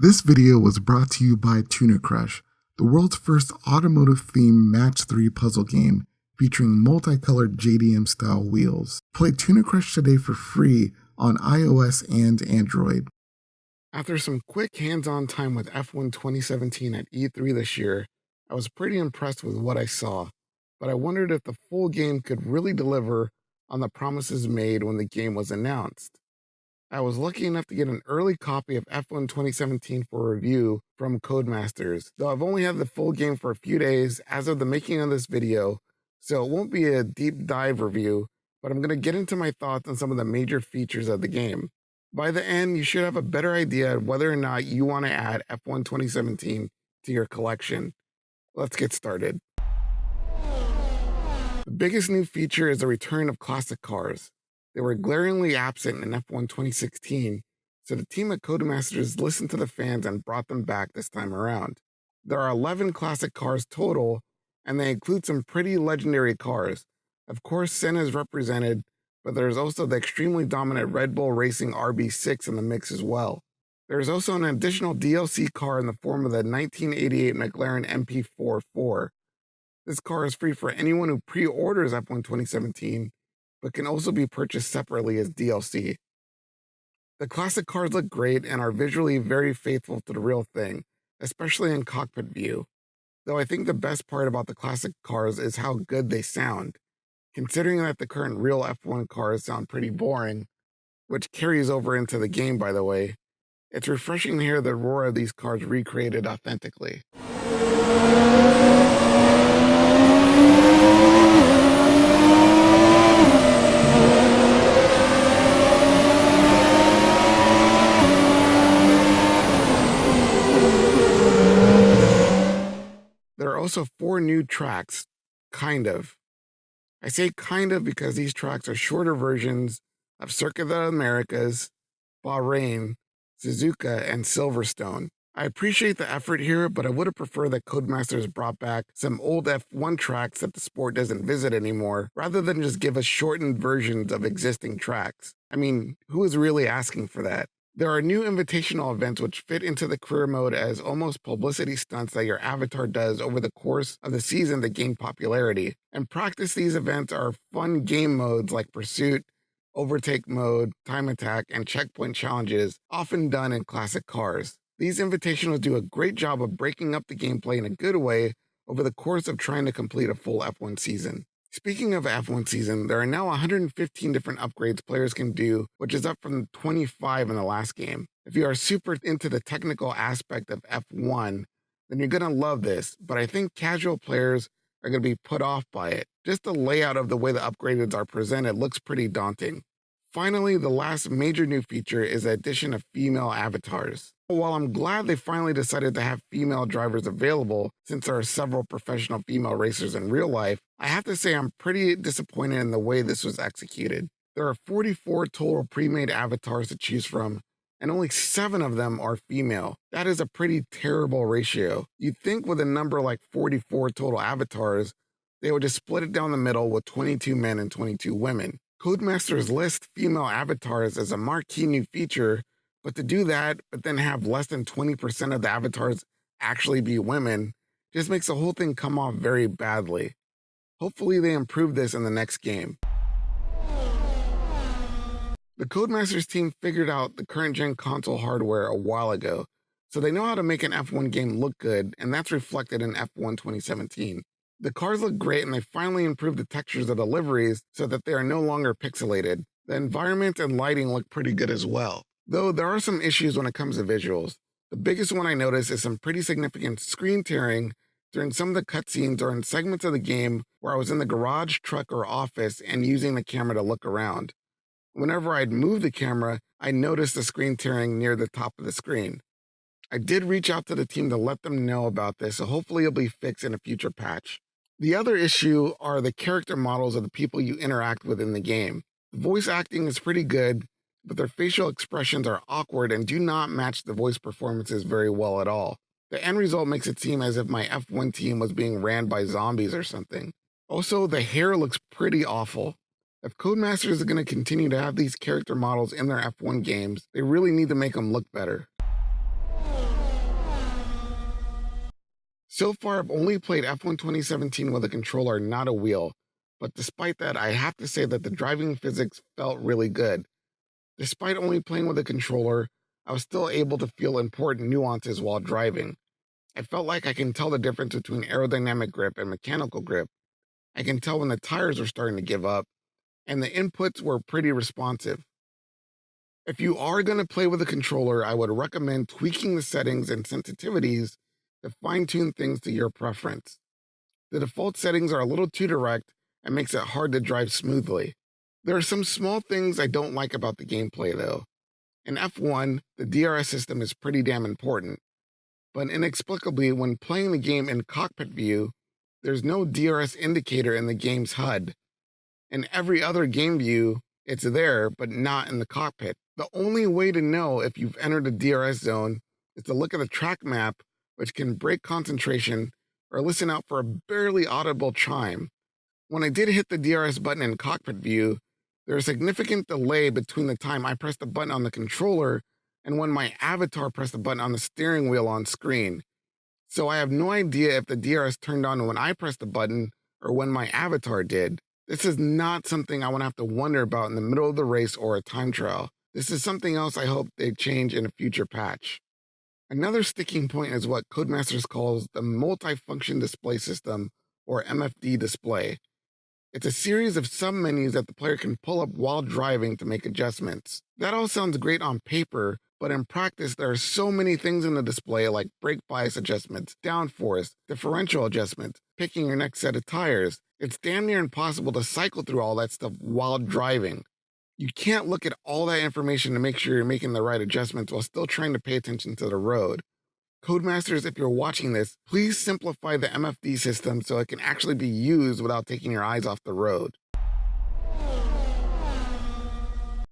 This video was brought to you by Tuner Crush, the world's first automotive-themed match-3 puzzle game featuring multicolored JDM-style wheels. Play Tuner Crush today for free on iOS and Android. After some quick hands-on time with F1 2017 at E3 this year, I was pretty impressed with what I saw, but I wondered if the full game could really deliver on the promises made when the game was announced. I was lucky enough to get an early copy of F1 2017 for review from Codemasters, though I've only had the full game for a few days as of the making of this video, so it won't be a deep dive review, but I'm going to get into my thoughts on some of the major features of the game. By the end, you should have a better idea of whether or not you want to add F1 2017 to your collection. Let's get started. The biggest new feature is the return of classic cars. They were glaringly absent in F1 2016, so the team at Codemasters listened to the fans and brought them back this time around. There are 11 classic cars total, and they include some pretty legendary cars. Of course, Senna is represented, but there's also the extremely dominant Red Bull Racing RB6 in the mix as well. There's also an additional DLC car in the form of the 1988 McLaren MP44. This car is free for anyone who pre-orders F1 2017, but can also be purchased separately as DLC. The classic cars look great and are visually very faithful to the real thing, especially in cockpit view. Though I think the best part about the classic cars is how good they sound. Considering that the current real F1 cars sound pretty boring, which carries over into the game by the way, it's refreshing to hear the roar of these cars recreated authentically. There are also 4 new tracks, kind of. I say kind of because these tracks are shorter versions of Circuit of the Americas, Bahrain, Suzuka, and Silverstone. I appreciate the effort here, but I would have preferred that Codemasters brought back some old F1 tracks that the sport doesn't visit anymore, rather than just give us shortened versions of existing tracks. I mean, who is really asking for that? There are new invitational events which fit into the career mode as almost publicity stunts that your avatar does over the course of the season to gain popularity. In practice, these events are fun game modes like Pursuit, Overtake Mode, Time Attack, and Checkpoint challenges, often done in classic cars. These invitationals do a great job of breaking up the gameplay in a good way over the course of trying to complete a full F1 season. Speaking of F1 season, there are now 115 different upgrades players can do, which is up from 25 in the last game. If you are super into the technical aspect of F1, then you're going to love this, but I think casual players are going to be put off by it. Just the layout of the way the upgrades are presented looks pretty daunting. Finally, the last major new feature is the addition of female avatars. While I'm glad they finally decided to have female drivers available, since there are several professional female racers in real life, I have to say I'm pretty disappointed in the way this was executed. There are 44 total pre-made avatars to choose from, and only 7 of them are female. That is a pretty terrible ratio. You'd think with a number like 44 total avatars, they would just split it down the middle with 22 men and 22 women. Codemasters list female avatars as a marquee new feature, but to do that, but then have less than 20% of the avatars actually be women, just makes the whole thing come off very badly. Hopefully they improve this in the next game. The Codemasters team figured out the current gen console hardware a while ago, so they know how to make an F1 game look good, and that's reflected in F1 2017. The cars look great, and they finally improved the textures of the liveries so that they are no longer pixelated. The environment and lighting look pretty good as well, though there are some issues when it comes to visuals. The biggest one I noticed is some pretty significant screen tearing during some of the cutscenes or in segments of the game where I was in the garage, truck, or office and using the camera to look around. Whenever I'd move the camera, I noticed the screen tearing near the top of the screen. I did reach out to the team to let them know about this, so hopefully it'll be fixed in a future patch. The other issue are the character models of the people you interact with in the game. The voice acting is pretty good, but their facial expressions are awkward and do not match the voice performances very well at all. The end result makes it seem as if my F1 team was being ran by zombies or something. Also, the hair looks pretty awful. If Codemasters is going to continue to have these character models in their F1 games, they really need to make them look better. So far, I've only played F1 2017 with a controller, not a wheel. But despite that, I have to say that the driving physics felt really good. Despite only playing with a controller, I was still able to feel important nuances while driving. I felt like I can tell the difference between aerodynamic grip and mechanical grip. I can tell when the tires are starting to give up, and the inputs were pretty responsive. If you are going to play with a controller, I would recommend tweaking the settings and sensitivities to fine tune things to your preference. The default settings are a little too direct and makes it hard to drive smoothly. There are some small things I don't like about the gameplay though. In F1, the DRS system is pretty damn important, but inexplicably when playing the game in cockpit view, there's no DRS indicator in the game's HUD. In every other game view, it's there, but not in the cockpit. The only way to know if you've entered a DRS zone is to look at the track map, which can break concentration, or listen out for a barely audible chime. When I did hit the DRS button in cockpit view, there was a significant delay between the time I pressed the button on the controller and when my avatar pressed the button on the steering wheel on screen. So I have no idea if the DRS turned on when I pressed the button or when my avatar did. This is not something I want to have to wonder about in the middle of the race or a time trial. This is something else I hope they change in a future patch. Another sticking point is what Codemasters calls the multifunction display system, or MFD display. It's a series of sub-menus that the player can pull up while driving to make adjustments. That all sounds great on paper, but in practice there are so many things in the display like brake bias adjustments, downforce, differential adjustments, picking your next set of tires. It's damn near impossible to cycle through all that stuff while driving. You can't look at all that information to make sure you're making the right adjustments while still trying to pay attention to the road. Codemasters, if you're watching this, please simplify the MFD system so it can actually be used without taking your eyes off the road.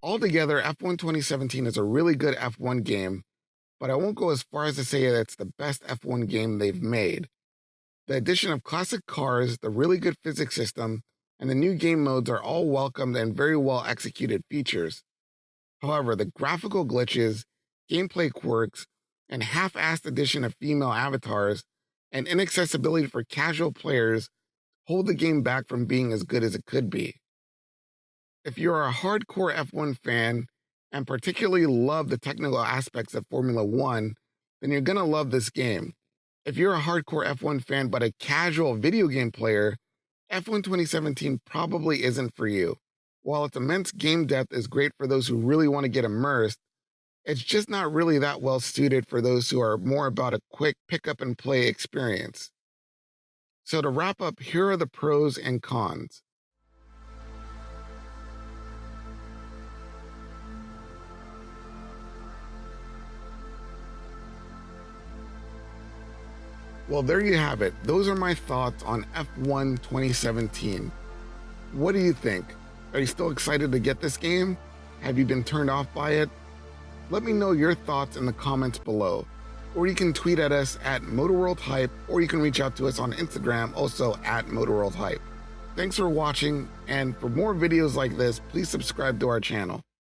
Altogether, F1 2017 is a really good F1 game, but I won't go as far as to say that it's the best F1 game they've made. The addition of classic cars, the really good physics system, and the new game modes are all welcomed and very well executed features. However, the graphical glitches, gameplay quirks, and half-assed addition of female avatars, and inaccessibility for casual players hold the game back from being as good as it could be. If you're a hardcore F1 fan and particularly love the technical aspects of Formula One, then you're gonna love this game. If you're a hardcore F1 fan but a casual video game player, F1 2017 probably isn't for you. While its immense game depth is great for those who really want to get immersed, it's just not really that well suited for those who are more about a quick pick up and play experience. So to wrap up, here are the pros and cons. Well, there you have it. Those are my thoughts on F1 2017. What do you think? Are you still excited to get this game? Have you been turned off by it? Let me know your thoughts in the comments below. Or you can tweet at us at MotorWorldHype, or you can reach out to us on Instagram, also at MotorWorldHype. Thanks for watching, and for more videos like this, please subscribe to our channel.